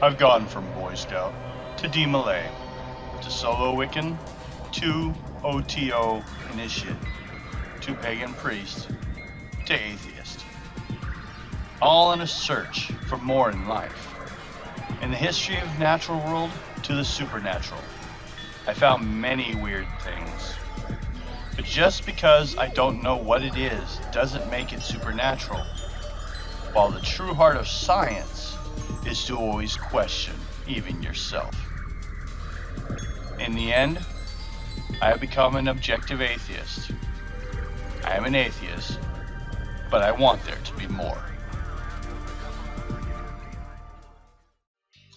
I've gone from Boy Scout to D-Malay to Solo Wiccan to OTO Initiate to Pagan Priest to Atheist. All in a search for more in life. In the history of natural world to the supernatural, I found many weird things. But just because I don't know what it is doesn't make it supernatural. While the true heart of science is to always question even yourself. In the end, I have become an objective atheist. I am an atheist, but I want there to be more.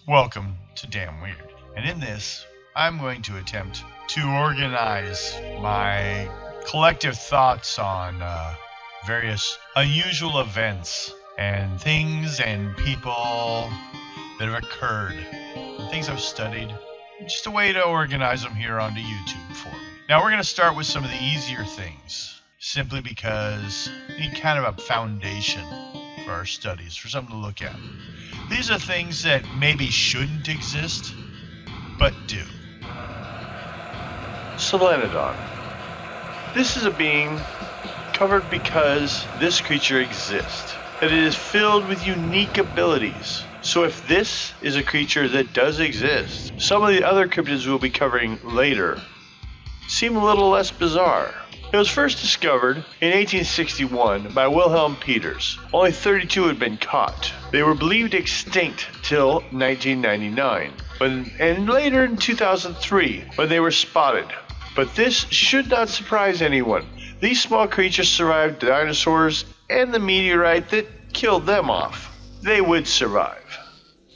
Welcome to Damn Weird, and in this, I'm going to attempt to organize my collective thoughts on various unusual events and things and people that have occurred, and things I've studied, just a way to organize them here onto YouTube for me. Now we're going to start with some of the easier things, simply because we need kind of a foundation for our studies, for something to look at. These are things that maybe shouldn't exist, but do. Solenodon. This is a being covered because this creature exists. That it is filled with unique abilities. So if this is a creature that does exist, some of the other cryptids we'll be covering later seem a little less bizarre. It was first discovered in 1861 by Wilhelm Peters. Only 32 had been caught. They were believed extinct till 1999, and later in 2003 when they were spotted. But this should not surprise anyone. These small creatures survived dinosaurs and the meteorite that killed them off. They would survive.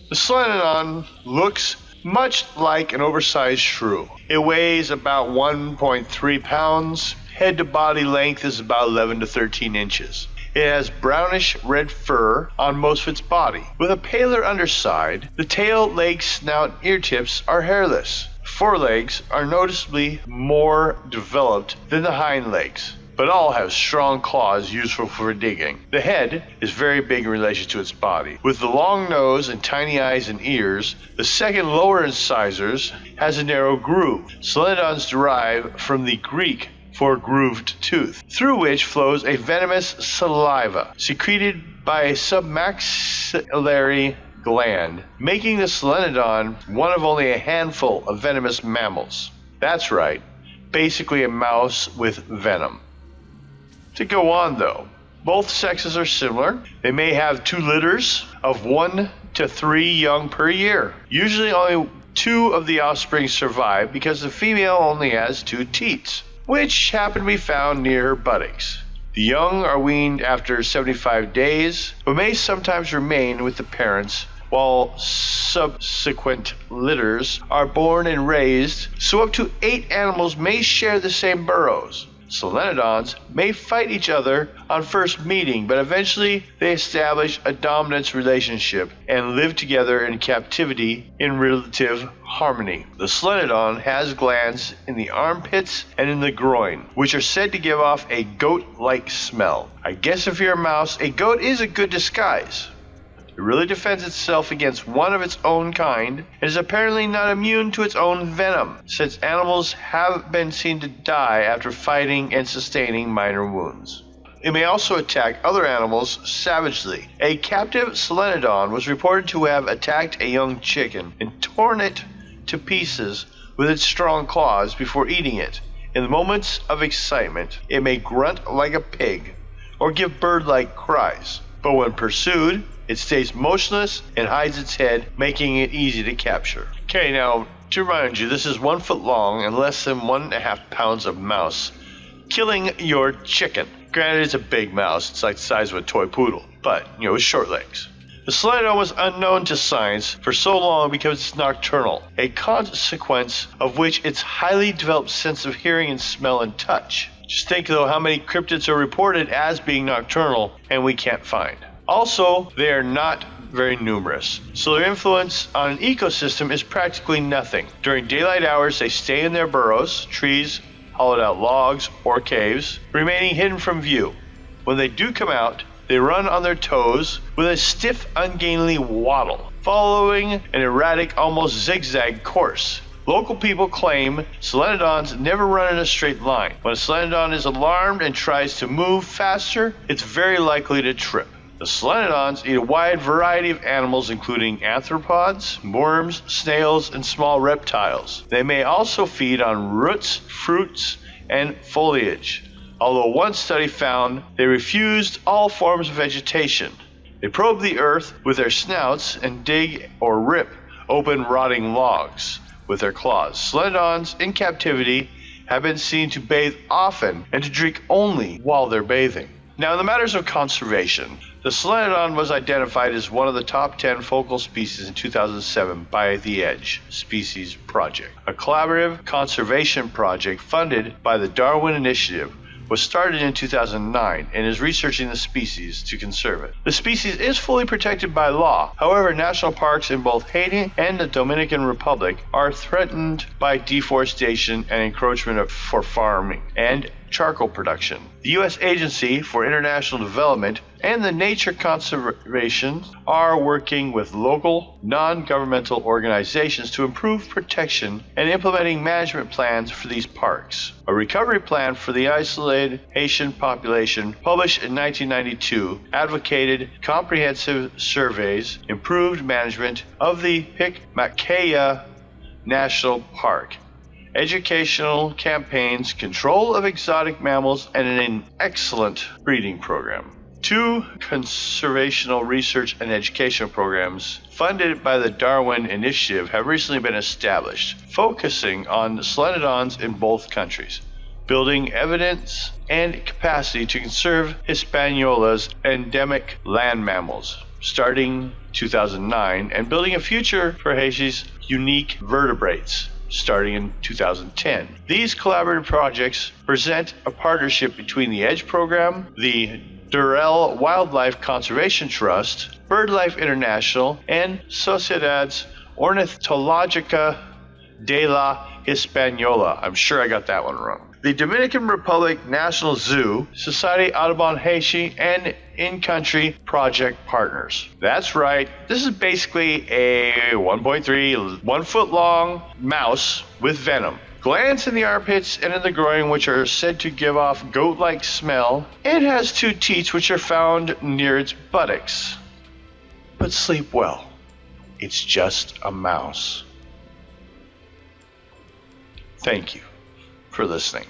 The Solenodon looks much like an oversized shrew. It weighs about 1.3 pounds. Head to body length is about 11 to 13 inches. It has brownish red fur on most of its body. With a paler underside, the tail, legs, snout, and ear tips are hairless. Forelegs are noticeably more developed than the hind legs, but all have strong claws useful for digging. The head is very big in relation to its body. With the long nose and tiny eyes and ears, the second lower incisors has a narrow groove. Solenodons derive from the Greek for grooved tooth, through which flows a venomous saliva secreted by a submaxillary gland, making the Solenodon one of only a handful of venomous mammals. That's right, basically a mouse with venom. To go on though, both sexes are similar. They may have 2 litters of 1 to 3 young per year. Usually only 2 of the offspring survive because the female only has 2 teats, which happen to be found near her buttocks. The young are weaned after 75 days, but may sometimes remain with the parents while subsequent litters are born and raised, so up to 8 animals may share the same burrows. Solenodons may fight each other on first meeting, but eventually they establish a dominance relationship and live together in captivity in relative harmony. The Solenodon has glands in the armpits and in the groin, which are said to give off a goat-like smell. I guess if you're a mouse, a goat is a good disguise. It really defends itself against one of its own kind and is apparently not immune to its own venom, since animals have been seen to die after fighting and sustaining minor wounds. It may also attack other animals savagely. A captive Solenodon was reported to have attacked a young chicken and torn it to pieces with its strong claws before eating it. In the moments of excitement, it may grunt like a pig or give bird-like cries, but when pursued, it stays motionless and hides its head, making it easy to capture. Okay, now, to remind you, this is 1 foot long and less than 1.5 pounds of mouse, killing your chicken. Granted, it's a big mouse. It's like the size of a toy poodle, but, with short legs. The Solenodon was unknown to science for so long because it's nocturnal, a consequence of which its highly developed sense of hearing and smell and touch. Just think, though, how many cryptids are reported as being nocturnal and we can't find. Also, they are not very numerous, so their influence on an ecosystem is practically nothing. During daylight hours, they stay in their burrows, trees, hollowed out logs, or caves, remaining hidden from view. When they do come out, They run on their toes with a stiff, ungainly waddle, following an erratic, almost zigzag course. Local people claim Solenodons never run in a straight line. When a Solenodon is alarmed and tries to move faster, it's very likely to trip. The Solenodons eat a wide variety of animals including arthropods, worms, snails, and small reptiles. They may also feed on roots, fruits, and foliage. Although one study found they refused all forms of vegetation. They probe the earth with their snouts and dig or rip open rotting logs with their claws. Solenodons in captivity have been seen to bathe often and to drink only while they're bathing. Now, in the matters of conservation, the Solenodon was identified as one of the top 10 focal species in 2007 by the EDGE Species Project, a collaborative conservation project funded by the Darwin Initiative. Was started in 2009 and is researching the species to conserve it. The species is fully protected by law. However, national parks in both Haiti and the Dominican Republic are threatened by deforestation and encroachment for farming and charcoal production. The U.S. Agency for International Development and the Nature Conservation are working with local, non-governmental organizations to improve protection and implementing management plans for these parks. A recovery plan for the isolated Haitian population, published in 1992, advocated comprehensive surveys, improved management of the Picmacaya National Park, educational campaigns, control of exotic mammals, and an excellent breeding program. 2 conservational research and educational programs funded by the Darwin Initiative have recently been established, focusing on Solenodons in both countries, building evidence and capacity to conserve Hispaniola's endemic land mammals, starting 2009, and building a future for Haiti's unique vertebrates, starting in 2010. These collaborative projects present a partnership between the EDGE program, the Durrell Wildlife Conservation Trust, BirdLife International, and Sociedades Ornitológica de la Hispaniola. I'm sure I got that one wrong. The Dominican Republic National Zoo, Society Audubon Haiti, and in-country project partners. That's right, this is basically a 1.3, 1 foot long mouse with venom. Glands in the armpits and in the groin, which are said to give off goat-like smell. It has 2 teats which are found near its buttocks. But sleep well, it's just a mouse. Thank you for listening.